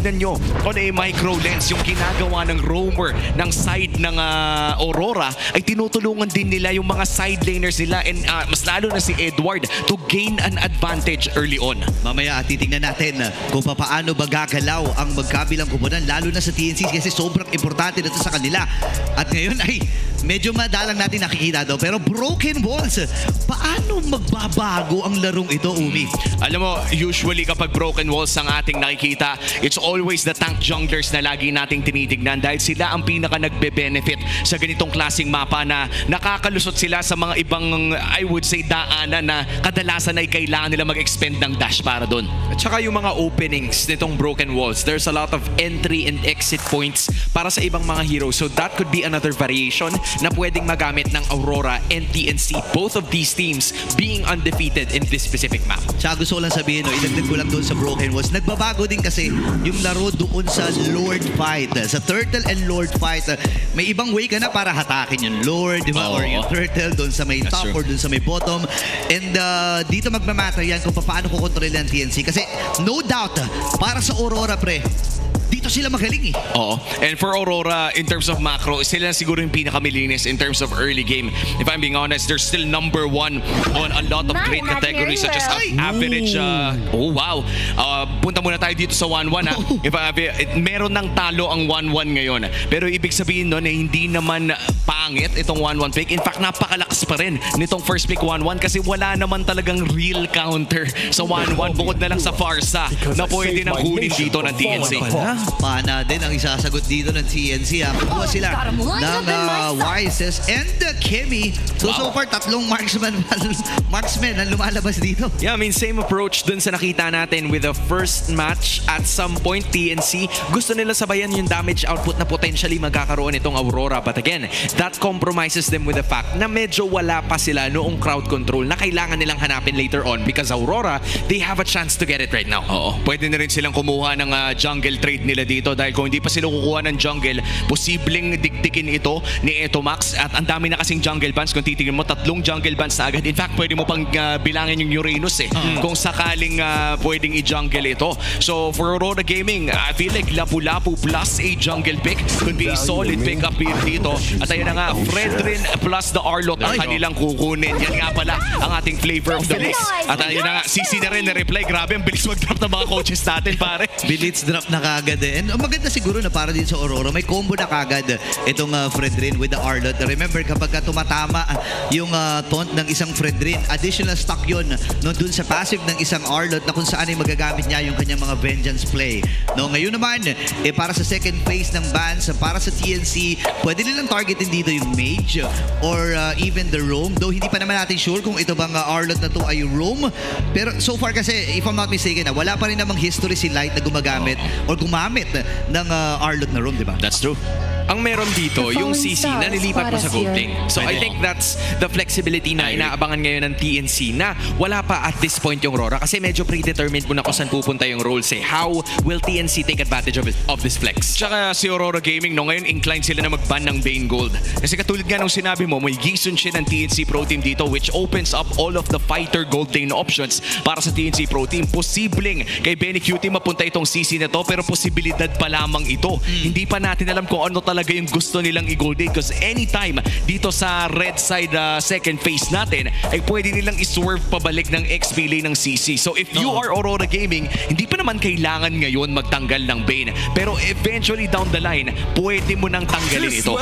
tignan nyo on a micro lens, yung ginagawa ng roamer ng side ng Aurora ay tinutulungan din nila yung mga side laners nila and mas lalo na si Edward to gain an advantage early on. Mamaya titignan natin kung paano ba gagalaw ang magkabilang kupunan, lalo na sa TNC kasi sobrang importante na ito sa kanila. At ngayon ay medyo madalang natin nakikita daw. Pero Broken Walls, paano magbabago ang larong ito, Umi? Alam mo, usually kapag Broken Walls ang ating nakikita, it's always the tank junglers na lagi nating tinitignan dahil sila ang pinaka nagbe-benefit sa ganitong klaseng mapa na nakakalusot sila sa mga ibang, I would say, daanan na kadalasan ay kailangan nila mag-expend ng dash para doon. At saka yung mga openings nitong Broken Walls, there's a lot of entry and exit points para sa ibang mga heroes. So that could be another variation na pwedeng magamit ng Aurora and TNC. Both of these teams being undefeated in this specific map. Tsaka gusto ko lang sabihin, idagdag ko lang doon sa Broken Walls, nagbabago din kasi yung laro doon sa Lord fight. Sa Turtle and Lord fight, may ibang way ka na para hatakin yung Lord, di ba? Or yung Turtle doon sa may top or doon sa may bottom. And dito magmamatter yan kung paano ko kontrolin ang TNC. Kasi no doubt, para sa Aurora, pre, dito sila magaling eh. Oo. And for Aurora, in terms of macro, sila siguro yung pinakamilinis in terms of early game. If I'm being honest, they're still number one on a lot of great categories such as average. Oh, wow. Punta muna tayo dito sa 1-1 ha. Meron ng talo ang 1-1 ngayon. Pero ibig sabihin nun, hindi naman pangit itong 1-1 pick. In fact, napakalakas pa rin nitong first pick 1-1 kasi wala naman talagang real counter sa 1-1 bukod na lang sa Farsa na pwede nang kunin dito ng TNC. Pana din ang isasagot dito ng TNC. Kukuha sila ng Wises and Kemi. So far, tatlong marksmen ang lumalabas dito. Yeah, I mean, same approach dun sa nakita natin with the first match. At some point, TNC, gusto nila sabayan yung damage output na potentially magkakaroon itong Aurora. But again, that compromises them with the fact na medyo wala pa sila noong crowd control na kailangan nilang hanapin later on because Aurora, they have a chance to get it right now. Oo. Pwede na rin silang kumuha ng jungle trade nila dito dahil kung hindi pa sila kukuha ng jungle, posibleng dikdikin ito ni Etomax at ang dami na kasing jungle bans. Kung titignan mo, 3 jungle bans na agad. In fact, pwede mo pang bilangin yung Uranus kung sakaling pwedeng i-jungle ito. So for Aurora Gaming, I feel like Lapu-Lapu plus a jungle pick could be a solid pick up here dito. At ayun na nga, Fredrin plus the Arlot ang kanilang kukunin. Yan nga pala ang ating flavor of the week. At ayun na nga, CC na rin na reply. Grabe, ang bilis mag-drop ng mga coaches natin, pare. Bilis drop na kagad eh. And maganda siguro na para din sa Aurora, may combo na kagad itong Fredrin with the Arlot. Remember, kapag tumatama yung taunt ng isang Fredrin, additional stock yun dun sa passive ng isang Arlot na kung saan ay magagamit niya yung kanyang mga vengeance play. No, ngayon naman, para sa second phase ng bans, para sa TNC, pwede nilang targetin dito yung Mage or even the Roam. Though hindi pa naman natin sure kung ito bang Arlot na to ay Roam. Pero so far kasi, if I'm not mistaken, wala pa rin namang history si Light na gumagamit or gumamit ng Arlot na Roam, di ba? That's true. Ang meron dito, yung CC na nilipat mo sa gold lane. So I think that's the flexibility na inaabangan ngayon ng TNC na wala pa at this point yung Aurora kasi medyo predetermined mo na kung saan pupunta yung roles eh. How will TNC take advantage of this flex? Tsaka si Aurora Gaming, no, ngayon inclined sila na mag-ban ng Bane Gold. Kasi katulad nga nung sinabi mo, may Gison siya ng TNC Pro Team dito which opens up all of the fighter gold lane options para sa TNC Pro Team. Posibleng kay Benny Cutie mapunta itong CC na to pero posibilidad pa lamang ito. Hindi pa natin alam kung ano talaga yung gusto nilang i-gold date because anytime dito sa red side second phase natin ay pwede nilang i-swerve pabalik ng XP lane ng CC. So if you are Aurora Gaming, hindi pa naman kailangan ngayon magtanggal ng Bane. Pero eventually down the line, pwede mo nang tanggalin ito.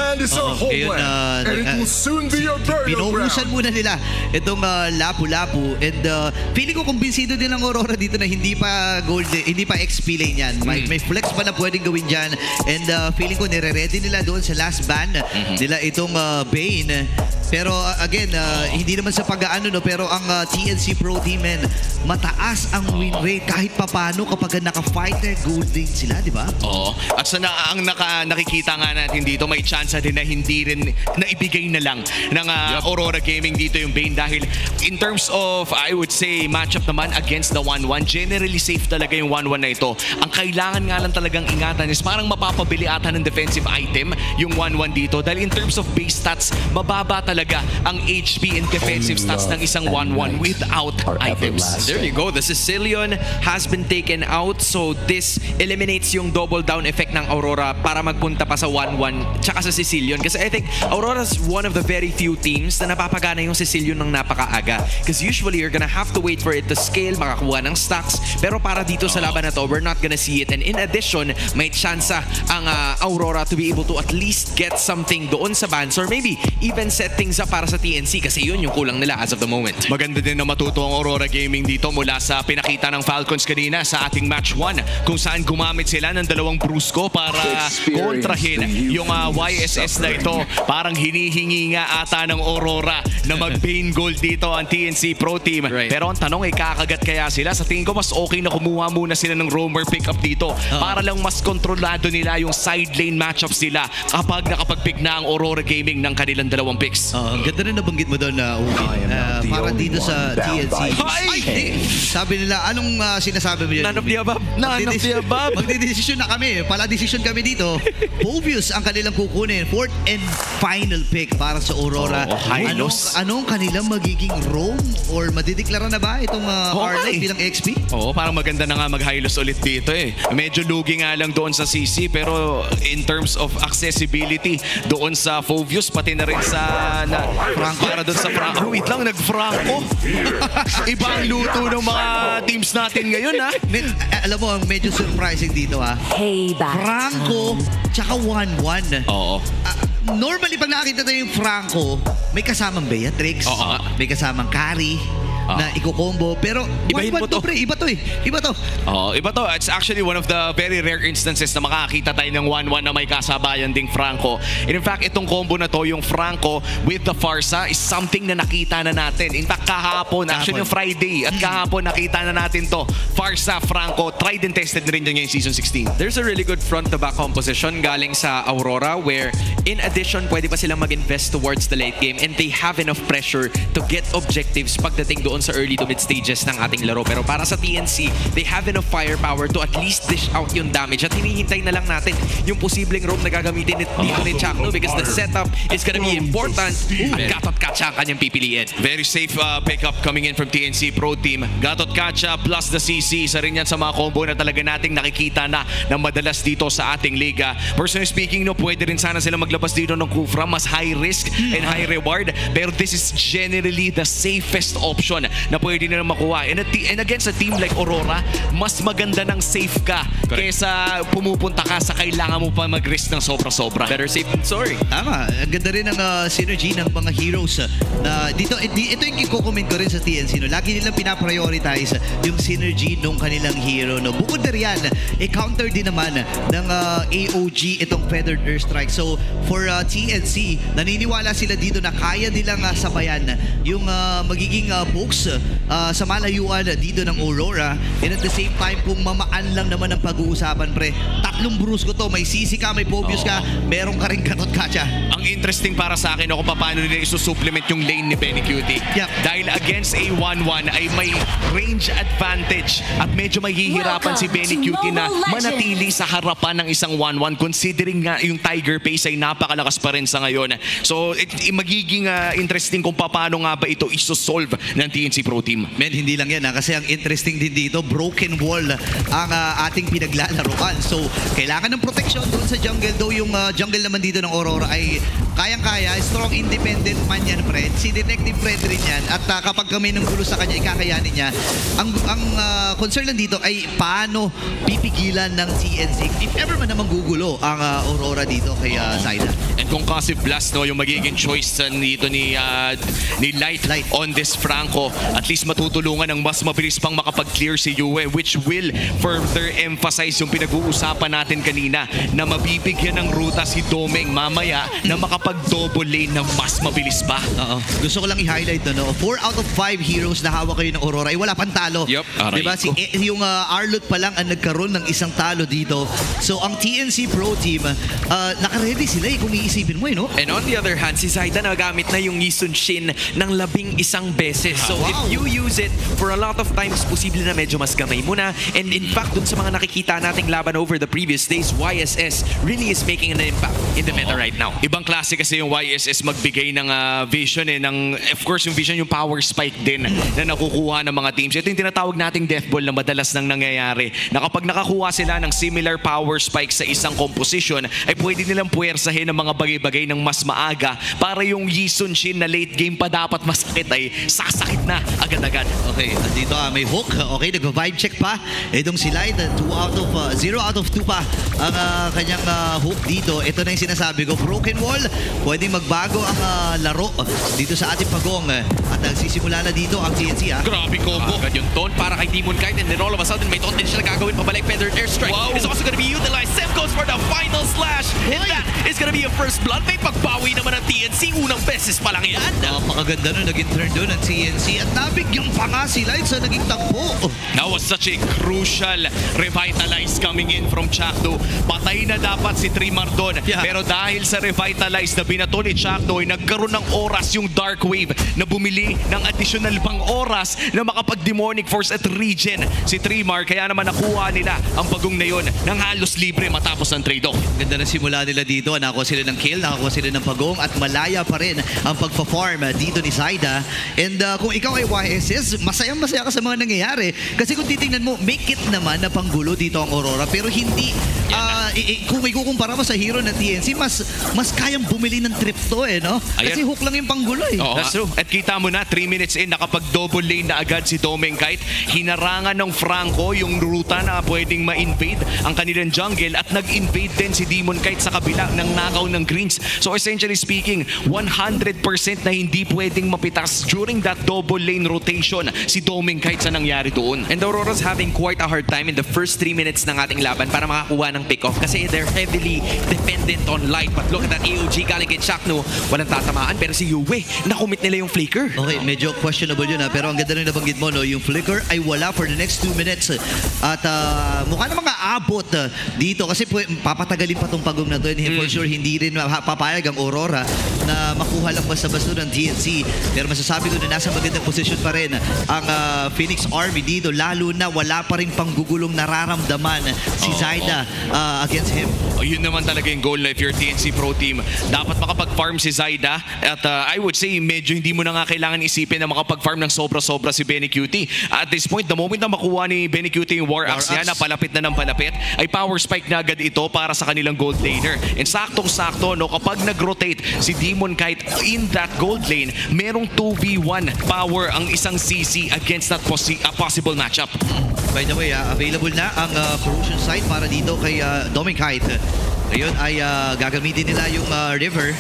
Pinuhusan muna nila itong Lapu-Lapu and feeling ko kumbinsido din ang Aurora dito na hindi pa gold, hindi pa XP lane yan. May flex pa na pwedeng gawin dyan and feeling ko nire-ready nila doon sa last ban nila itong Bane. Pero again, hindi naman sa pag-aano, no, pero ang TNC Pro Team, mataas ang win rate kahit papano kapag naka-fighter gold lane sila, di ba? Oo. At sa ang nakikita nga natin dito, may chance din na hindi rin naibigay na lang ng Aurora Gaming dito yung Bane dahil in terms of, I would say, matchup naman against the 1-1, generally safe talaga yung 1-1 na ito. Ang kailangan nga lang talagang ingatan is parang mapapabili ata ng defensive item yung 1-1 dito dahil in terms of base stats, mababa talaga talaga ang HP and defensive stats ng isang 1-1 without items. There you go. The Sicilian has been taken out. So this eliminates yung double down effect ng Aurora para magpunta pa sa 1-1 tsaka sa Sicilian. Kasi I think Aurora's one of the very few teams na napapagana yung Sicilian ng napakaaga. Because usually you're gonna have to wait for it to scale, makakuha ng stacks. Pero para dito sa laban na to, we're not gonna see it. And in addition, may tsansa ang Aurora to be able to at least get something doon sa bans or maybe even set things up para sa TNC kasi yun yung kulang nila as of the moment. Maganda din na matuto ang Aurora Gaming dito mula sa pinakita ng Falcons kanina sa ating match 1 kung saan gumamit sila ng dalawang Brusco para kontrahin yung YSS na ito. Parang hinihingi nga ata ng Aurora na mag-Bane gold dito ang TNC Pro Team. Right. Pero ang tanong ay kakagat kaya sila? Sa tingin ko mas okay na kumuha muna sila ng roamer pickup dito para lang mas kontrolado nila yung side lane matchups nila kapag nakapag-pick na ang Aurora Gaming ng kanilang dalawang picks. Ang ganda rin nabanggit mo doon na para dito sa TNC. Sabi nila, anong sinasabi mo yun? None of the above. None of the above. Magdidesisyon na kami. Pala-desisyon kami dito. Povius ang kanilang kukunin. Fourth and final pick para sa Aurora. Anong kanilang magiging roam? Or madideklara na ba itong Arlec bilang XP? Oo, parang maganda na nga mag-Hylos ulit dito eh. Medyo lugi nga lang doon sa CC pero in terms of accessibility doon sa Fovius pati na rin sa Franco. Para doon sa Franco. Wait lang, nag-Franco. Ibang luto ng mga teams natin ngayon ha. Alam mo, medyo surprising dito ha. Franco tsaka 1-1. Oo. Normally, pag nakakita tayo yung Franco, may kasamang Beatrix, may kasamang Carry, na iko-combo. Pero ibahin mo to. Pre, iba to eh. Iba to. Iba to. It's actually one of the very rare instances na makakita tayo ng 1-1 na may kasabayan ding Franco. And in fact, itong combo na to, yung Franco with the Farsa is something na nakita na natin. In fact, kahapon, actually yung Friday at kahapon nakita na natin to. Farsa, Franco, tried and tested na rin yan ngayong Season 16. There's a really good front-to-back composition galing sa Aurora where in addition, pwede pa silang mag-invest towards the late game and they have enough pressure to get objectives pagdating doon sa early to mid stages ng ating laro. Pero para sa TNC, they have enough firepower to at least dish out yung damage at hinihintay na lang natin yung posibleng roam na gagamitin dito ni Chakno because the setup is gonna be important at Gatot Kacha ang kanyang pipiliin. Very safe pickup coming in from TNC Pro Team. Gatot Kacha plus the CC. Isa rin yan sa mga combo na talaga nating nakikita na madalas dito sa ating liga. Personally speaking, no, pwede rin sana sila maglabas dito ng Kufra. Mas high risk and high reward. Pero this is generally the safest option na pwede nila makuha. And against a team like Aurora, mas maganda ng safe ka kaysa pumupunta ka sa kailangan mo pa mag-risk ng sobra-sobra. Better safe than sorry. Tama. Ang ganda rin ng synergy ng mga heroes na dito. Ito yung i-comment ko rin sa TNC. No? Lagi nilang pinaprioritize yung synergy ng kanilang hero. No? Bukod na riyan, counter din naman ng AOG itong Feathered Airstrike. So for TNC, naniniwala sila dito na kaya nilang sabayan yung magiging pokes sa malayuan dito ng Aurora. And at the same time, kung mamaan lang naman ang pag-uusapan, pre, tatlong Brusco to. May CC ka, may Pobius ka, meron ka rin Gatot Kacha. Ang interesting para sa akin kung paano nila isusupplement yung lane ni Benny Cutie. Yep. Dahil against a 1-1 ay may range advantage at medyo mahihirapan si Benny Cutie na manatili sa harapan ng isang 1-1 considering nga yung Tiger Pace ay napakalakas pa rin sa ngayon. So magiging interesting kung paano nga ba ito isosolve ng TNC Pro Team. Men, hindi lang yan kasi ang interesting din dito, broken wall ang ating pinaglalaroan. So, kailangan ng protection doon sa jungle. Though yung jungle naman dito ng Aurora ay kayang-kaya, strong independent man yan, Fred. Si Detective Fred rin yan. At kapag kami ng gulo sa kanya, ikakayanin niya. Ang concern lang dito ay paano pipigilan ng TNC if ever man naman gugulo ang Aurora dito kay Zaida. And concussive blast, no, yung magiging choice dito ni Light on this Franco, at least matutulungan ng mas mabilis pang makapag-clear si Yue, which will further emphasize yung pinag-uusapan natin kanina na mabibigyan ng ruta si Domeng mamaya na makapag-double lane na mas mabilis pa. Gusto ko lang i-highlight no, 4 out of 5 heroes na hawak kayo ng Aurora ay wala pang talo. Yep. Diba? Yung Arlot pa lang ang nagkaroon ng isang talo dito. So ang TNC Pro Team, naka-ready sila kung iisipin mo no? And on the other hand, si Zaida nagamit na yung Yisun Shin ng 11 beses. So if you use it for a lot of times, posible na medyo mas gamay mo na. And in fact, dun sa mga nakikita nating laban over the previous days, YSS really is making an impact in the meta right now. Ibang klase klase kasi yung YSS magbigay ng vision of course yung vision yung power spike din na nakukuha ng mga teams. Ito yung tinatawag nating death ball na madalas nang nangyayari. Na kapag nakakuha sila ng similar power spike sa isang composition, ay pwede nilang puwersahin ng mga bagay-bagay ng mas maaga para yung Yisun Shin na late game pa dapat masakit ay sasakit na agad-agad. Okay, dito may hook. Okay, nag-vibe check pa. Itong si Light, 0 out of 2 pa ang kanyang hook dito. Ito na yung sinasabi ko, broken wall. Pwedeng magbago ang laro dito sa ating pagong. At nagsisimula na dito ang TNC. Grabe combo. Agad yung taunt para kay Demon Kite, and then all of a sudden may taunt din siya gagawin pabalik. Feathered Airstrike is also gonna be utilized. Sem goes for the final slash, and that is gonna be a first blood. May pagbawi naman ng TNC. Unang beses pa lang yan. Napakaganda nun, naging turn doon ng TNC at nabigyan pa nga si Light sa naging tagpo. That was such a crucial revitalize coming in from Chakdo. Patay na dapat si Trimar doon. Yeah. Pero dahil sa revitalize na binato ni Chakdo ay nagkaroon ng oras yung Dark Wave na bumili ng additional pang oras na makapag-demonic force at regen si Trimar. Kaya naman nakuha nila ang pagong na yun ng halos libre matapos ang trade-off. Ganda na simula nila dito. Nakakuha sila ng kill, nakakuha sila ng pagong at malaya pa rin ang pagpa-farm dito ni Zaida. And kung ikaw ay YSS, masayang-masaya ka sa mga nangyayari. Kasi kung titingnan mo, make it naman na panggulo dito ang Aurora. Pero hindi, kung may kukumpara mo sa hero ng TNC, mas kayang bumili ng trip to no? Kasi hook lang yung panggulo Oo, that's true. At kita mo na, 3 minutes in, nakapag-double lane na agad si Domeng Kite. Hinarangan ng Franco yung ruta na pwedeng ma-invade ang kanilang jungle at nag-invade din si Demon Kite sa kabila ng nakaw ng greens. So essentially speaking, 100% na hindi pwedeng mapitas during that double lane rotation si Domeng Kite sa nangyari doon. And the Aurora's having quite a hard time in the first 3 minutes ng ating laban para makakuha ng pick-off kasi they're heavily dependent on light. But look at that AOG galing kay Chakno. Walang tatamaan pero si Yue, nakumit nila yung flicker. Okay, medyo questionable yun pero ang ganda rin nabanggit mo, no? Yung flicker ay wala for the next 2 minutes. At mukha na mga abot dito kasi papatagalin pa tong pagong na to. And for sure, hindi rin papayag ang Aurora na makuha lang basta-basta ng TNC. Pero masasabi ko na nasa magandang posisyon pa rin ang Phoenix Army dito, lalo na wala pa rin panggugulong nararamdaman si Zaida against him. Yun naman talaga yung goal na if you're TNC Pro Team. Dapat makapag-farm si Zaida at I would say medyo hindi mo na nga kailangan isipin na makapag-farm ng sobra-sobra si Benny Cutie. At this point, the moment na makuha ni Benny Cutie yung War Axe niya na palapit na ng palapit, ay power spike na agad ito para sa kanilang gold laner. And saktong-sakto, no, kapag nag-rotate si Demon Kite in that gold lane, merong 2v1 power ang isang CC against that possible matchup. By the way, available na ang corrosion site para dito kay Domeng Kite. Ngayon ay gagamitin nila yung river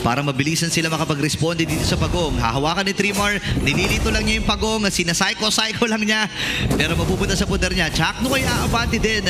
para mabilisan sila makapag-respond dito sa pagong. Hahawakan ni Trimar, nililito lang niya yung pagong, sinasayko-sayko lang niya, pero mapupunta sa poder niya. Chakno ay aabante din.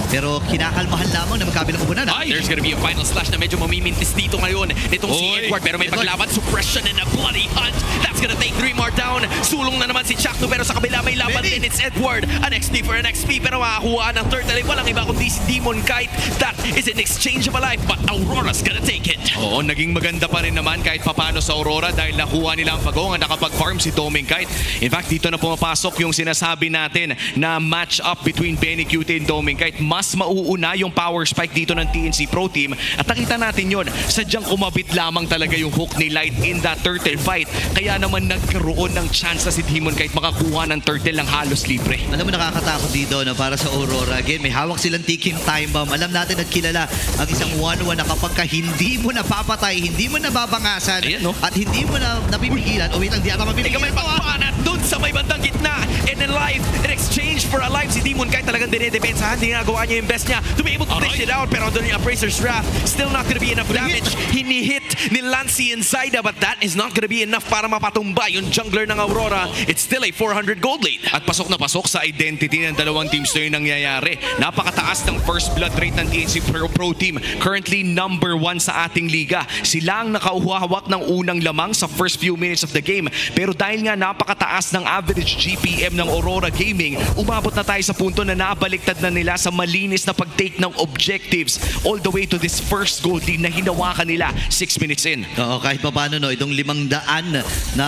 Pero kinakalmahan lamang na magkabilang kupunan. There's gonna be a final slash na medyo mamimintis dito ngayon nitong si Edward, pero may paglaban, suppression and a bloody hunt. That's gonna take Trimar down. Sulong na naman si Chakno pero sa kabila may laban din. It's Edward, an XP for an XP pero makakuha ng turtle. Walang iba kundi si Demon Kite. That is an exchange of a life, but Aurora's gonna take it. Oo, naging maganda pa rin naman kahit papano sa Aurora dahil nakuha nila ang pagong at nakapag-farm si Domeng Kite. In fact, dito na pumapasok yung sinasabi natin na match-up between Benny Cutie and Domeng Kite. Mas mauuna yung power spike dito ng TNC Pro Team at nakita natin yun, sadyang kumabit lamang talaga yung hook ni Light in that turtle fight. Kaya naman nagkaroon ng chance na si Demon Kite makakuha ng turtle ng halos libre. Alam mo, nakakatakot dito na para sa Aurora. Again, may hawak silang ticking time bomb. Alam natin at kilala ang isang 1-1 na kapag hindi mo napapatay, hindi mo nababangasan, at hindi mo na napipigilan. O wait lang, di ata mapipigilan. May pagpanat dun sa may bandang gitna. And in life, in exchange for a life, si Demon Kite talagang dinedepensahan. Ginagawa niya yung best niya to be able to dish it out. Pero doon yung Appraiser's Wrath, still not gonna be enough damage. Hinihit ni Lancy and Zaida, but that is not gonna be enough para mapatumba yung jungler ng Aurora. It's still a 400 gold lead. At pasok na pasok sa identity ng dalawang teams na yung nangyayari. Napakataas ng first blood rate ng TNC Pro Team. Currently number 1 sa ating liga. Sila ang nakauhawak ng unang lamang sa first few minutes of the game. Pero dahil nga napakataas ng ng average GPM ng Aurora Gaming, umabot na tayo sa punto na nabaliktad na nila sa malinis na pag-take ng objectives all the way to this first gold lead na hinawakan nila 6 minutes in. Oo, kahit pa paano, no, itong 500 na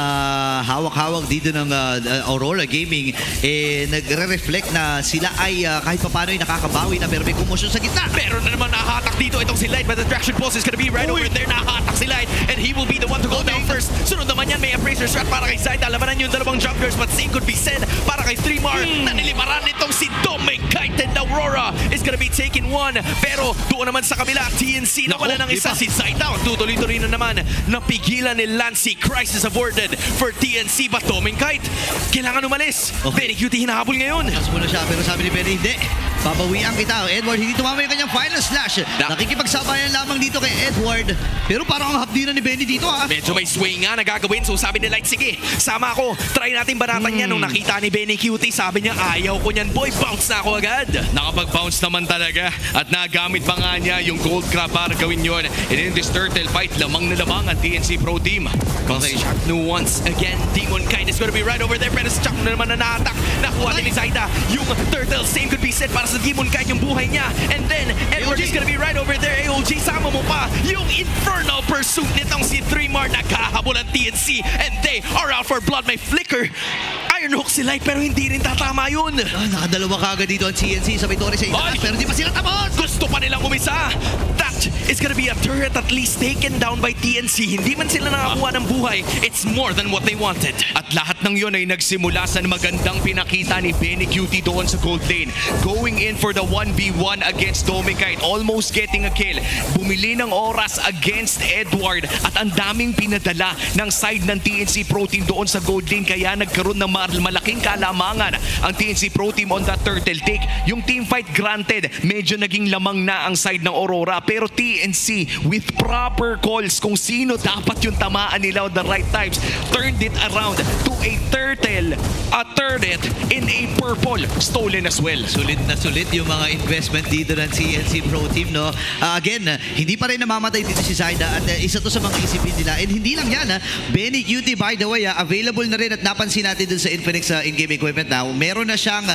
hawak-hawak dito ng Aurora Gaming, nagre-reflect na sila ay kahit pa paano ay nakakabawi na, pero may commotion sa gitna. Meron na naman nakahatak dito itong si Light, but the traction pulse is gonna be right over there. Nakahatak si Light and he will be the one to go down first. Sunod naman yan, may appraiser strat para kay Zaida. Labanan yung dalawang jumpers, but same could be said para kay 3mar. Naniliparan itong si Dominic Kite and Aurora is gonna be taking one. Pero doon naman sa kabila, TNC nawala ng isa. Si Zaida tutuloy-tuloy na naman. Napigilan ni Lancy. Crisis averted for TNC, but Dominic Kite kailangan umalis. Benny Cutie hinahabol ngayon. Mas muna siya, pero sabi ni Benny, hindi. Babawian kita. Edward, hindi tumama yung kanyang final slash. Nakikipagsabayan lamang dito kay Edward. Pero parang ang hapdinan ni Benny dito, ha? Medyo may swing nga na gagawin. So sabi ni Light, sige, sama ako. Try natin banatan niya. Nung nakita ni Benny Cutie, sabi niya, ayaw ko niyan, boy. Bounce na ako agad. Nakapag-bounce naman talaga at nagamit pa nga niya yung gold crab para gawin yun. And in this turtle fight, lamang na lamang ang TNC Pro Team. Okay, Chaknu once again. Demon Kind is gonna be right over there. Pero si Chaknu naman na na-attack. Nakuha din ni Zaida yung turtle. Same could be said para sa Demon Kind yung buhay niya. And then, Edward is gonna be right over there. AOG, sama mo pa yung Infernal Pursuit nitong si 3mar. Nagkahabol ang TNC and they are out for blood. May flicker. Iron Hook si Light pero hindi rin tatama yun. Nakadalawa kagad dito ang TNC sa Vittoria sa itaas, pero di pa sila tapos. Gusto pa nilang umisa. That is gonna be a turret at least taken down by TNC. Hindi man sila nakakuha ng buhay. It's more than what they wanted. At lahat ng yun ay nagsimula sa magandang pinakita ni Benny Cutie doon sa gold lane. Going in for the 1v1 against Domikite. Almost getting a kill. Bumili ng oras against Edward. At ang daming pinadala ng side ng TNC Pro Team doon sa gold lane. Kaya nagkaroon ng malaking kalamangan ang TNC Pro Team on that turtle take. Yung team fight granted, medyo naging lamang na ang side ng Aurora. Pero TNC with proper calls kung sino dapat yung tamaan nila at the right times, turned it around to a turtle, a turret in a purple, stolen as well. Sulit na sulit yung mga investment dito ng TNC Pro Team, no? Again, hindi pa rin namamatay dito si Zaida at isa to sa mga isipin nila. And hindi lang yan, Benny Cutie, by the way, available na rin at napansin natin dun sa Infinix in-game equipment now. Meron na siyang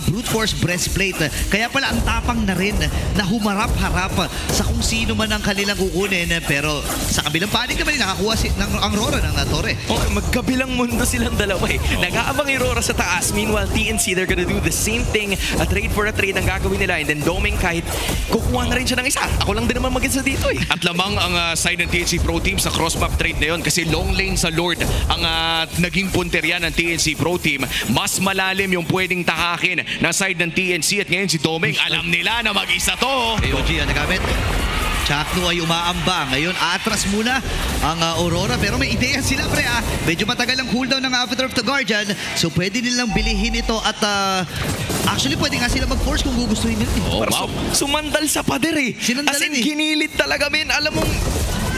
brute force breastplate. Kaya pala ang tapang na rin na humarap-harap sa kung sino man ang kanilang kukunin. Pero sa kabilang panig naman, nakakuha ng Aurora ng Torre. Okay, magkabilang mundo silang dalawa eh. Nag-aabang Aurora sa taas. Meanwhile, TNC, they're gonna do the same thing. A trade for a trade ang gagawin nila. And then Doming kahit kukuha na rin siya ng isa. Ako lang din naman mag-isa dito eh. At lamang ang side ng TNC Pro Team sa cross-map trade na yun kasi long lane sa Lord ang naging punterya ng TNC Pro Team. Mas malalim yung pwedeng takakin ng side ng TNC at ngayon si Doming, alam nila na mag-isa to. AOG ang nagamit. Chaknu ay umaamba. Ngayon, atras muna ang Aurora. Pero may ideya sila, pre. Medyo matagal ang cooldown ng Avatar of the Guardian. So, pwede nilang bilihin ito at actually, pwede nga sila mag-force kung gugustuhin nila. Oh, wow. Sumandal sa pader eh. Sinandalan As in, eh. ginilit talaga, men. Alam mong,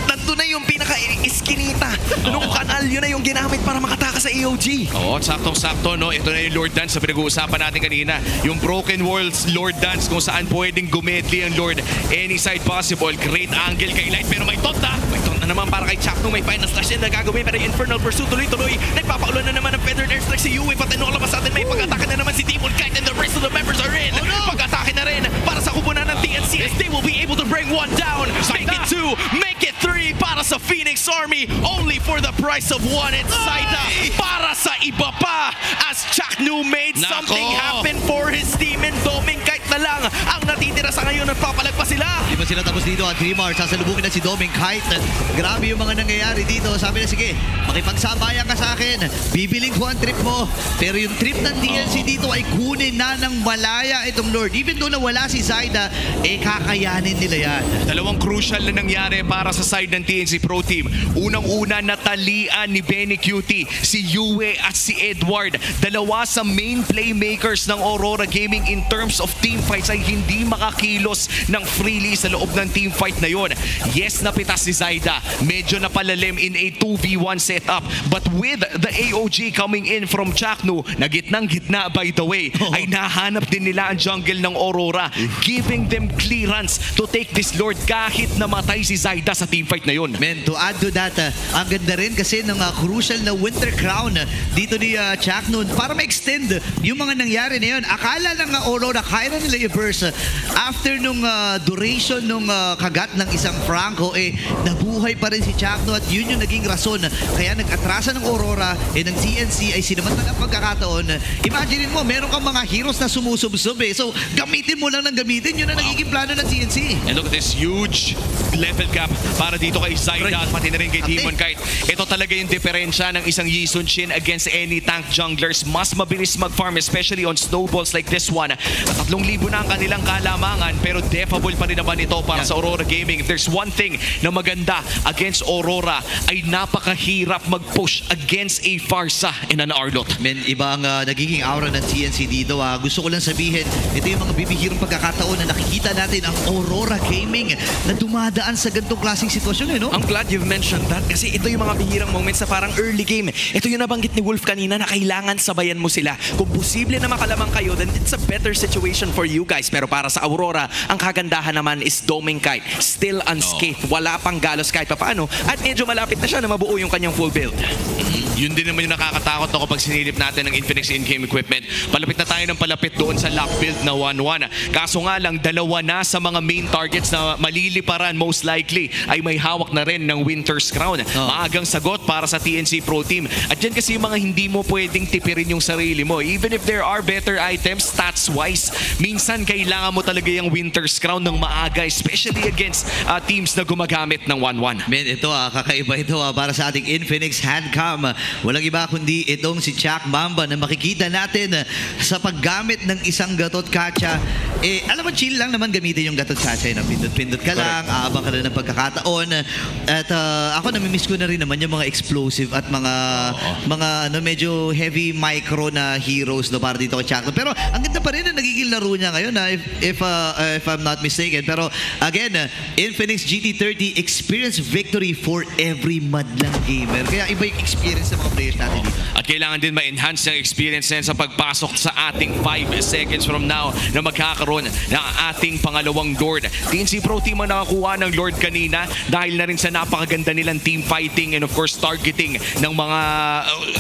nandun na yung pinaka-iskinita. Nung kanal, yun na yung ginamit para makataka sa AOG. Oo, saktong-sakto, no? Ito na yung Lord Dance na pinag-uusapan natin kanina. Yung Broken Worlds Lord Dance kung saan pwedeng gumedli ang Lord. Any side possible. Great angle kay Light pero may tot na. May taunt na naman para kay Chakno. May final slash din na gagawin. Pero yung Infernal Pursuit tuloy-tuloy. Nagpapaulan na naman ng Feathered Airstrike si Yui. Pati nung alabas natin may pag-atake na naman si Demon Kite and the rest of the members are in. Pag-atake na rin para sa kupunan ng TNC as they will be able to bring one down. Make it 2, make it 3 para sa Phoenix Army. Only for the price of 1. It's Zaida para sa iba pa as Chaknu made something happen for his team and Doming Kite na lang ang natitira sa ngayon at papalagpas sila. Di ba sila tapos dito at 3mar, sasalubungin na si Doming Kite. Grabe yung mga nangyayari dito. Sabi na, sige, makipagsabayan ka sa akin. Bibiling ko ang trip mo. Pero yung trip ng TNC dito ay kunin na ng malaya itong Lord. Even though nawala si Zaida, kakayanin nila yan. Dalawang crucial na nangyari para sa side ng TNC Pro Team. Unang-una, natalian ni Benny Cutie, si Yue at si Edward. Dalawa sa main playmakers ng Aurora Gaming in terms of team fights ay hindi nakakilos ng freely sa loob ng team fight na yon. Yes, napitas si Zaida. Medyo napalalim in a 2v1 setup. But with the AOG coming in from Chaknu, na gitnang-gitna by the way, ay nahanap din nila ang jungle ng Aurora, giving them clearance to take this Lord kahit namatay si Zaida sa team fight na yon. Man, to add to that, ang ganda rin kasi ng crucial na Winter Crown dito ni Chaknu para ma-extend yung mga nangyari na yun. Akala ng Aurora, kaya na nila i-burst. After nung duration nung kagat ng isang Franco, nabuhay pa rin si Chaknu at yun yung naging rason. Kaya nag-atrasa ng Aurora, ng TNC ay sinamantala ang pagkakataon. Imagine mo, meron kang mga heroes na sumusubsob So, gamitin mo lang ng gamitin. Yun ang nagiging plano ng TNC. And look at this huge level gap para dito kay Zaida at pati na rin kay Demon Kite. Ito talaga yung diferensya ng isang Yi Sun Shin against any tank junglers. Mas mabilis mag-farm, especially on snowballs like this one. 3,000 na ang kanilang kalamangan, pero defable pa rin naman ito para sa Aurora Gaming. If there's one thing na maganda against Aurora, ay napakahirap mag-push against a Farsa and an Arlot. Men, iba ang nagiging aura ng TNC dito. Gusto ko lang sabihin, ito yung mga bibihirang pagkakataon na nakikita natin ang Aurora Gaming na dumadaan sa ganitong klaseng sitwasyon, no? I'm glad you've mentioned that kasi ito yung mga bihirang moments na parang early game. Ito yung nabanggit ni Wolf kanina na kailangan sabayan mo sila. Kung posible na makalamang kayo, then it's a better situation for you guys. Pero para sa Aurora, ang kagandahan naman is Doming Kite. Still unscathed. Wala pang galos kahit papaano. At medyo malapit na siya na mabuo yung kanyang full build. Yun din naman yung nakakatakot na kapag sinilip natin ng Infinix in-game equipment. Palapit na tayo ng palapit doon sa lock build na 1-1. Kaso nga lang, dalawa na sa mga main targets na maliliparan most likely ay may hawak na rin ng Winter's Crown. Maagang sagot para sa TNC Pro Team. At yan kasi yung mga hindi mo pwedeng tipirin yung sarili mo. Even if there are better items, stats-wise, minsan kailangan mo talaga yung Winter's Crown ng maaga, especially against teams na gumagamit ng 1-1. Men, ito kakaiba ito para sa ating Infinix Handcam. Walang iba kundi itong si Chak Mamba na makikita natin sa paggamit ng isang Gatot Kacha. Alam mo, chill lang naman gamitin yung Gatot Kacha. Pindot-pindot ka lang, aabang ka na ng pagkakataon. At ako namimiss ko na rin naman yung mga explosive at mga medyo heavy micro na heroes para dito kay Chak. Pero ang ganda pa rin na nagiging laro niya ngayon if I'm not mistaken. Pero again, Infinix GT30 experience victory for every madlang gamer. Kaya iba yung experience ng mga players natin dito. At kailangan din ma-enhance ng experience sa pagpasok sa ating 5 seconds from now na magkakaroon ng ating pangalawang Lord. TNC Pro Team ang nakakuha ng Lord kanina dahil na rin sa napakaganda nilang team fighting and of course targeting ng mga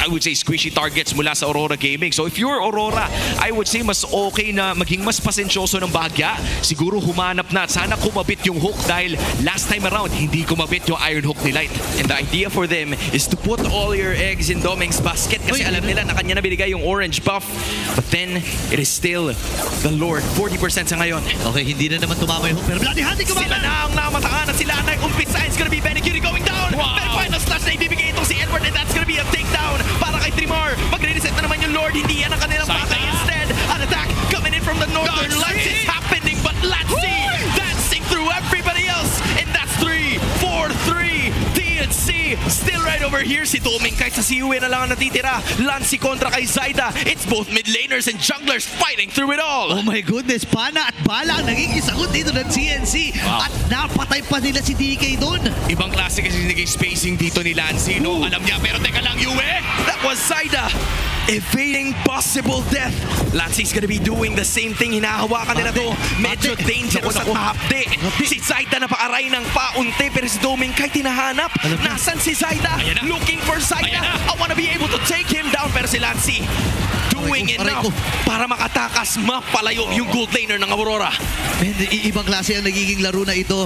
I would say squishy targets mula sa Aurora Gaming. So if you're Aurora, I would say mas okay na maging mas pasensyoso ng bahagya. Siguro humanap na at sana kumabit yung hook dahil last time around hindi kumabit yung Iron Hook ni Light. And the idea for them is to put all your eggs in Doming's basket kasi alam nila na kanya na binigay yung orange buff. But then, it is still the Lord. 40% sa ngayon. Okay, hindi na naman tumama yung hook. Pero Bloody Hunting kumama! Sila na ang namatakan at sila na umpisa. It's gonna be Benny Curie going down. Wow. Pero final slash na ibibigay itong si Edward and that's gonna be a takedown para kay Trimar. Mag-reset na naman yung Lord. Hindi yan ang kanilang pakay. Instead, an attack coming in from the northern lands is happening. But Latsi dancing through everybody else. And that's 3-4-3. TNC still right over here. Si Doming kahit sa CUA na lang ang natitira. Lancy kontra kay Zaida. It's both mid laners and junglers fighting through it all. Oh my goodness, pana at bala ang naging isagot dito ng TNC. Wow. At napatay pa nila si DK doon. Ibang klase kasi naging spacing dito ni Lancy, no? Alam niya, pero teka lang, Yue! That was Zaida evading possible death. Lancy's gonna be doing the same thing. Hinahawakan nila to. Medyo dangerous at mahapde. Si Zaida napaaray ng paunti pero si Doming kahit tinahanap. Nasaan si Zaida? Looking for Zaida. I wanna be able to take him down pero si Lancy doing enough para makatakas, mapalayo yung gold laner ng Aurora. Man, ibang klase ang nagiging laro na ito.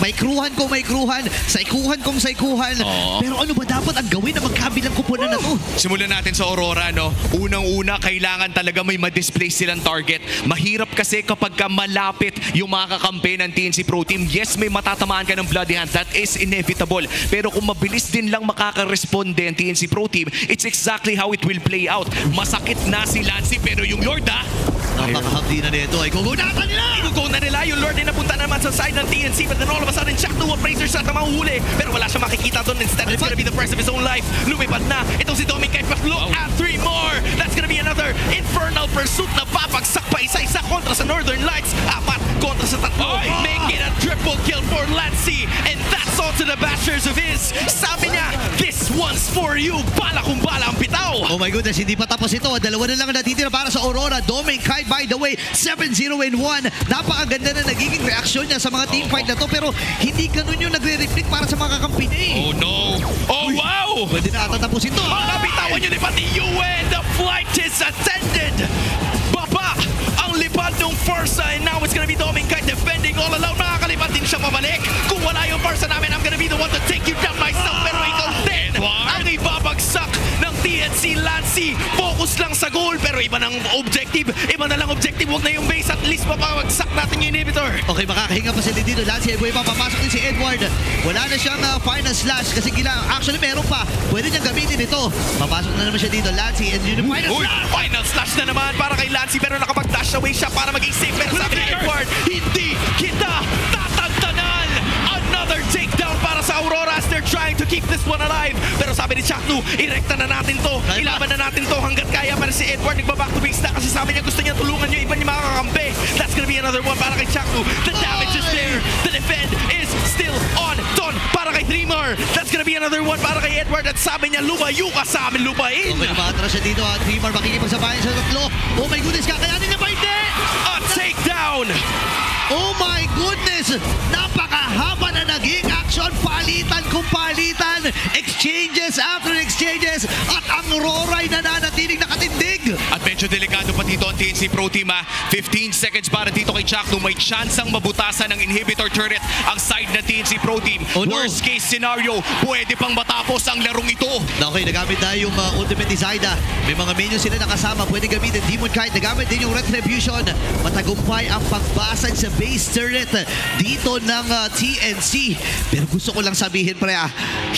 May kruhan kung may kruhan, saikuhan kung saikuhan. Pero ano ba dapat ang gawin na magkabilang kupunan na to? Simulan natin sa Aurora, no? Unang-una, kailangan talaga may ma-display silang target. Mahirap kasi kapag ka malapit yung mga kakampi ng TNC Pro Team. Yes, may matatamaan ka ng Bloody Hand. That is inevitable. Pero kung mabilis din lang makaka-responde ang TNC Pro Team, it's exactly how it will play out. Masakit na si Lancy, pero yung Lord, Napakahapdi na nito ay gugunatan nila! Go na nila, yung Lord ay napunta naman sa side ng TNC, but then all of a sudden, Shaq Nuwa Fraser siya na mahuhuli. Pero wala siya makikita doon. Instead, it's gonna be the price of his own life. Lumipad na. Itong si Dominic, but look at 3 more. That's gonna be another infernal pursuit na papagsak pa isa-isa kontra sa Northern Lights. 4 kontra sa 3. Make it a triple kill for Lancy. And that's all to the bashers of his. Sabi niya, this one's for you. Bala kung bala ang bitaw. Oh my goodness, hindi pa tapos ito. Dalawa na lang natitira para sa Aurora. Doming Kite, by the way, 7-0-1. Napakaganda na nagiging reaksyon niya sa mga teamfight na to. Pero hindi ganun yung nagre-reflect para sa mga kakampi niya eh. Oh no! Oh wow! Pwede na ata tapusin to. Mga bitawan nyo di ba ni UN? The flight is attended. Baba ang lipad ng Forza, and now it's gonna be Doming Kite defending all alone. Makakalipad din siya pabalik. Kung wala yung Forza namin, I'm gonna be the one to take you down myself. Pero ikaw din ang ibabagsak ng TNC Lancy. Focus lang sa goal, pero iba ng objective. Iba na lang objective. Huwag na yung base. At least mapawagsak natin yung inhibitor. Okay, makakahinga pa sila dito. Lancy, buhay pa. Papasok din si Edward. Wala na siyang final slash kasi actually meron pa. Pwede niyang gamitin ito. Papasok na naman siya dito. Lancy, and yun yung final slash. Final slash na naman para kay Lancy, pero nakapag-dash away siya para maging safe. Pero sabi ni Edward, hindi kita tatantanan. Another takedown para sa Aurora as they're trying to keep this one alive. Pero sabi ni Chaknu, irekta na natin to. Ilaban na natin to hanggat kaya. Para si Edward nagbaback to base na kasi sabi niya gusto niya tulungan yung iba niya makakampi. That's gonna be another one para kay Chaknu. The damage is there. The defend is still on. Don para kay Dreamer. That's gonna be another one para kay Edward. At sabi niya, lumayo ka sa amin, lupain. Okay, maatras siya dito. Dreamer makikipagsabayan sa tatlo. Oh my goodness, kakayanin niya ba hindi? A takedown. Oh my goodness! Napakahaba na naging action. Palitan kung palitan. Exchanges after exchanges. At ang Aurora'y nananatiling nakatindig. At medyo delikado pa dito ang TNC Pro Team 15 seconds para dito kay Chaknu. May tsansang mabutasan ng inhibitor turret ang side ng TNC Pro Team. Oh, no. Worst case scenario, pwede pang matapos ang larong ito. Okay, nagamit na yung Ultimate Zaida. May mga minions sila nakasama. Pwede gamitin Demon Kite. Nagamit din yung Retribution. Matagumpay ang pagbasag sa base turret dito ng TNC. Pero gusto ko lang sabihin, pre,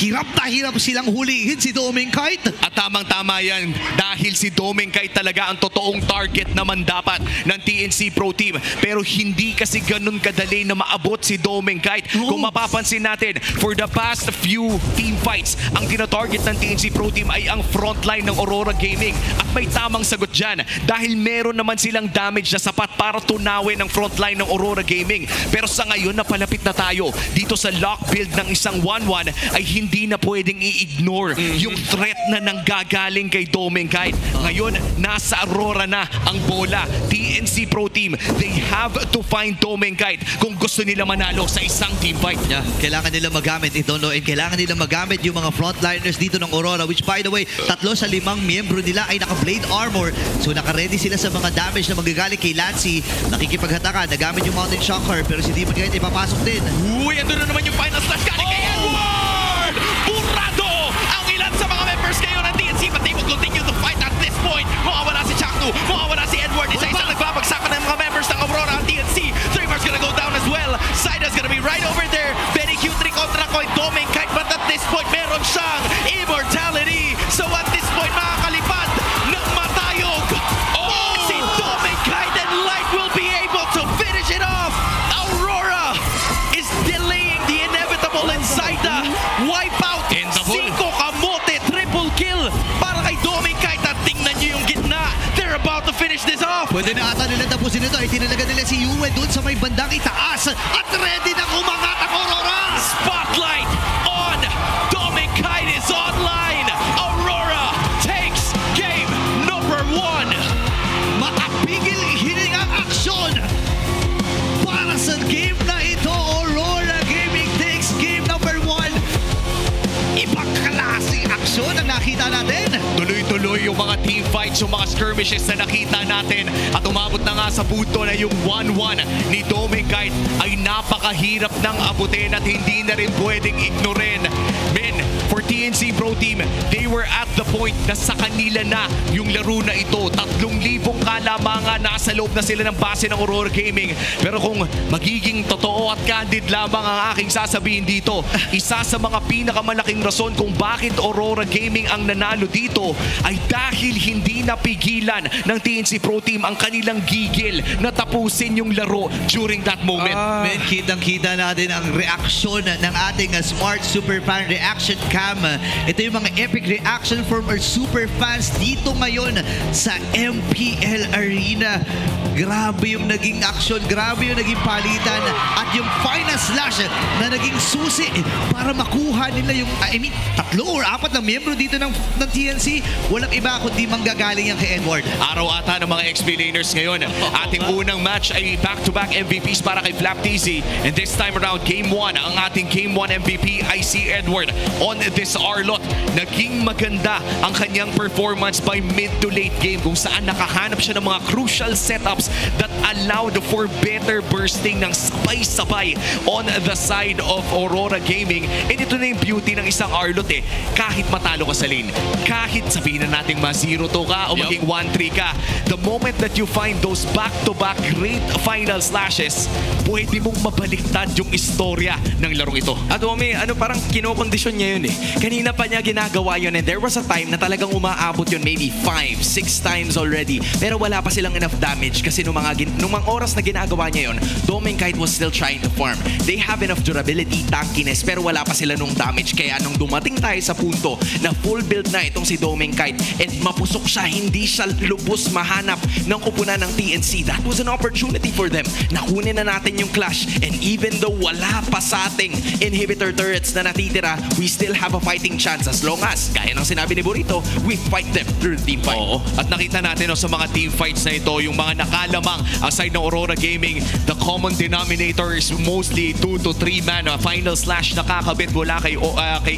hirap na hirap silang hulihin si Doming Kite. At tamang-tama yan dahil si Doming Kite talaga ang totoong target naman dapat ng TNC Pro Team. Pero hindi kasi ganun kadali na maabot si Doming Kite. Kung mapapansin natin, for the past few team fights, ang tinatarget ng TNC Pro Team ay ang frontline ng Aurora Gaming. At may tamang sagot dyan dahil meron naman silang damage na sapat para tunawin ang frontline ng Aurora Gaming. Pero sa ngayon, napalapit na tayo dito sa lock build ng isang 1-1 ay hindi na pwedeng i-ignore yung threat na nanggagaling kay Doming Kite. Ngayon, nasa Aurora na ang bola. TNC Pro Team, they have to find Doming Kite kung gusto nila manalo sa isang team fight. Yeah, kailangan nila magamit ito, no? And kailangan nila magamit yung mga frontliners dito ng Aurora, which by the way, 3 sa 5 miyembro nila ay naka-blade armor. So naka-ready sila sa mga damage na magagaling kay Lancy. Nakikipaghatakan, nagamit yung Mountain Shocker, pero si Demon Kite ipapasok din. Uy, ando na naman yung final slash galing kay Edward! Burrado ang ilan sa mga members ngayon ng TNC, but they will continue to fight at this point. Mawawala si Chaknu, mawawala si Edward. Isa-isa nagbabagsakan ng mga members ng Aurora ang TNC. Dreamer's gonna go down as well. Saida's gonna be right over there. Very cute kontra ko Doming Kite, but at this point, meron siyang immortality. So at this point, makakalipad ng matayog. Si Doming Kite and Light will be able to finish it off. Aurora is delaying the inevitable inside the wipeout. 5 kamote, triple kill para kay Doming Kite. At tingnan nyo yung gitna. They're about to finish this off. Pwede na ata nila tapusin ito. Ay tinalaga nila si Yue doon sa may bandang itaas. At ready na umangat ang Aurora! Spotlight on Doming Kite is online. Aurora takes game number 1. Makapigil hiling ang aksyon para sa game na ito. Aurora Gaming takes game number 1. Ibang klaseng aksyon ang nakita natin. Tuloy-tuloy yung mga team fights, yung mga skirmishes na nakita natin at umabot na nga sa punto na yung 1-1 ni Doming Kite ay napakahirap ng abutin at hindi na rin pwedeng ignorin. Men, for TNC Pro Team, they were at the point na sa kanila na yung laro na ito. 3,000 kalamangan, nasa loob na sila ng base ng Aurora Gaming. Pero kung magiging totoo at candid lamang ang aking sasabihin dito, isa sa mga pinakamalaking rason kung bakit Aurora Gaming ang nanalo dito ay dahil hindi napigil dahilan ng TNC Pro Team ang kanilang gigil na tapusin yung laro during that moment. Men, kitang-kita natin ang reaksyon ng ating Smart Superfan Reaction Cam. Ito yung mga epic reaction from our superfans dito ngayon sa MPL Arena. Grabe yung naging action, grabe yung naging palitan at yung final slash na naging susi para makuha nila yung, tatlo or apat na miyembro dito ng TNC. Walang iba kundi manggagaling yan kay Edward. Araw ata ng mga XP-laners ngayon. Ating unang match ay back-to-back MVPs para kay Flap TZ. And this time around, Game 1, ang ating Game 1 MVP ay si Edward. On this Arlot, naging maganda ang kanyang performance by mid to late game kung saan nakahanap siya ng mga crucial setups that allowed for better bursting ng sabay-sabay on the side of Aurora Gaming. And ito na yung beauty ng isang Arlot kahit matalo ka sa lane, kahit sabihin na natin ma-0-2 ka o maging 1-3 ka, the moment that you find those back-to-back great final slashes, pwede mong mabaliktad yung istorya ng larong ito. At Omi, parang kinokondisyon niya yun Kanina pa niya ginagawa yun and there was a time na talagang umaabot yun maybe 5-6 times already. Pero wala pa silang enough damage kasi nung mga oras na ginagawa niya yun, Domenkite was still trying to farm. They have enough durability, tankiness, pero wala pa sila nung damage. Kaya nung dumating tayo sa punto na full build na itong si Domenkite and mapusok siya, hindi siya lubos mahanap ng kupunan ng TNC. That was an opportunity for them. Nakunin na natin yung clash and even though wala pa sa ating inhibitor turrets na natitira, we still have a fighting chance as long as, gaya ng sinabi ni Burrito, we fight them through the team fight. Oo. At nakita natin sa mga team fights na ito, yung mga nakalamang aside ng Aurora Gaming, the common denominator is mostly 2 to 3 man final slash nakakabit mula kay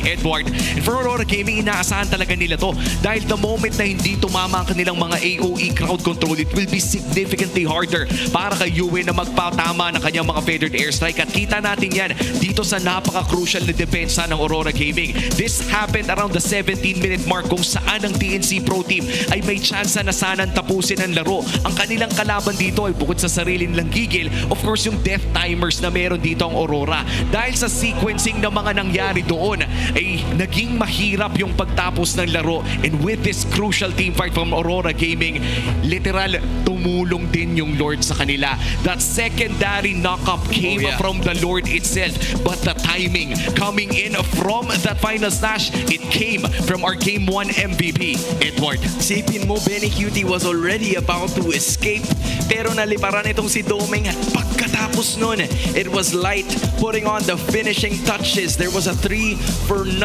Edward. And for Aurora Gaming, inaasahan talaga nila to dahil the moment na hindi tumama ang kanilang mga AOE crowd control, it will be significantly harder para kay Yue na magpatama ng kanyang mga feathered airstrike. At kita natin yan dito sa napaka-crucial na depensa ng Aurora Gaming. This happened around the 17-minute mark kung saan ang TNC Pro Team ay may chance na sanang tapusin ang laro. Ang kanilang kalaban dito ay bukod sa sarili nilang gigil, of course yung death timers na meron dito ang Aurora. Dahil sa sequencing ng mga nangyari doon, ay naging mahirap yung pagtapos ng laro. And with this crucial team fight from Aurora Gaming, literal tumulong din yung Lord sa kanila. That secondary knock-up came from the Lord itself. But the timing coming in from that final slash, it came from our Game 1 MVP, Edward. Sipin mo, Benny Cutie was already about to escape pero naliparan itong si Domeng. Pagkatapos nun, it was Light putting on the finishing touches. There was a 3-for-0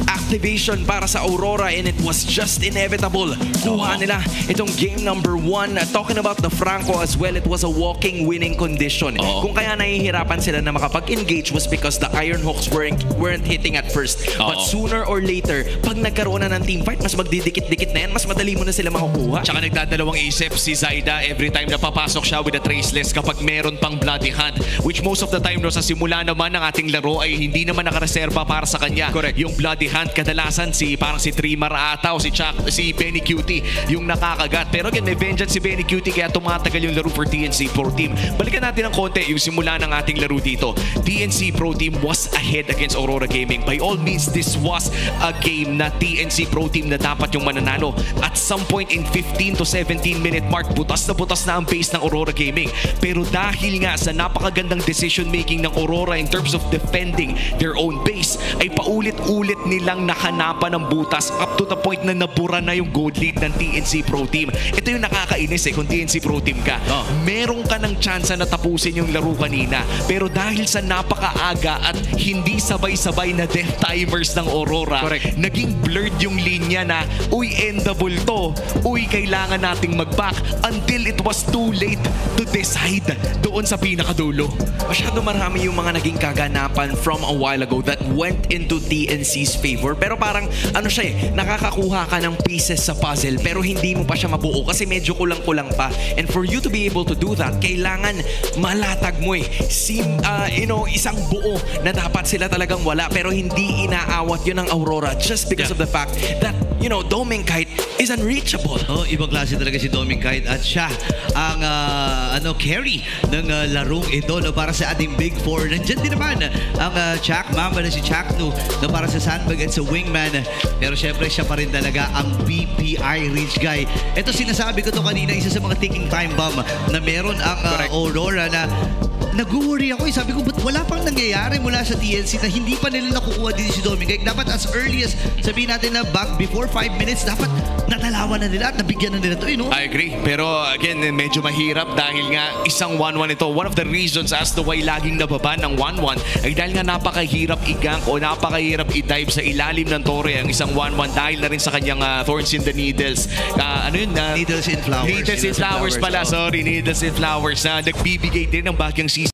activation para sa Aurora and it was just inevitable. Kuha nila itong game number 1. Talking about the Franco as well, it was a walking winning condition. Kung kaya nahihirapan sila na makapag-engage was because the Iron Hawks weren't hitting at first. But sooner or later, pag nagkaroon na ng team fight, mas magdidikit-dikit na yan, mas madali mo na sila makukuha. Tsaka nagdadalawang isip si Zaida every time na papasok siya with a traceless kapag meron pang Bloody Hand, which most of the time sa simula naman ng ating laro ay hindi naman nakareserba para sa kanya. Correct. Yung Bloody Hand kadalasan parang si Trimar ata o si Benny Cutie yung nakakagat. Pero again, may vengeance si Benny Cutie kaya tumatagal yung laro for TNC Pro Team. Balikan natin ng konti yung simula ng ating laro dito. TNC Pro Team was ahead against Aurora Gaming. By all means, this was a game na TNC Pro Team na dapat yung mananalo. At some point in 15 to 17 minute mark, butas na ang pace ng Aurora Gaming. Pero dahil nga sa napakagandang decision making ng Aurora in terms of defending their own base, ay paulit-ulit nilang nakanapan ng butas up to the point na nabura na yung gold lead ng TNC Pro Team. Ito yung nakakainis kung TNC Pro Team ka. Meron ka ng chance na tapusin yung laro kanina. Pero dahil sa napakaaga at hindi sabay-sabay na death timers ng Aurora, naging blurred yung linya na, uy, endable to. Uy, kailangan nating mag-back until it was too late to decide doon sa pinakadulo. Masyado marami yung mga naging kaganapan from a while ago that went into TNC's favor. Pero parang nakakakuha ka ng pieces sa puzzle pero hindi mo pa siya mabuo kasi medyo kulang-kulang pa. And for you to be able to do that, kailangan malatag mo isang buo na dapat sila talagang wala pero hindi inaawat yun ng Aurora just because of the fact that, Domenkite is unreachable. Ibang klase talaga si Domenkite at siya ang carry ng larong ito no, para sa ating Big Four. Nandiyan din naman ang Chak Mamba na si Chaknu no, para sa Sandbag at sa Wingman. Pero syempre siya pa rin talaga ang BPI Rich Guy. Ito sinasabi ko to kanina, isa sa mga ticking time bomb na meron ang Aurora na nag-worry ako. Sabi ko, ba't wala pang nangyayari mula sa TNC na hindi pa nila nakukuha din si Dominic? Dapat as early as sabihin natin na back before 5 minutes, dapat natalawan na nila at nabigyan na nila ito. You know? I agree. Pero again, medyo mahirap dahil nga isang 1-1 ito. One of the reasons as to why laging nababa ng 1-1 ay dahil nga napakahirap i-gank o napakahirap i-dive sa ilalim ng tore ang isang 1-1 dahil na rin sa kanyang Thorns in the Needles. Needles in Flowers. Needles in Flowers pala. Sorry, Needles in Flowers na nagbibigay din ng bagyang season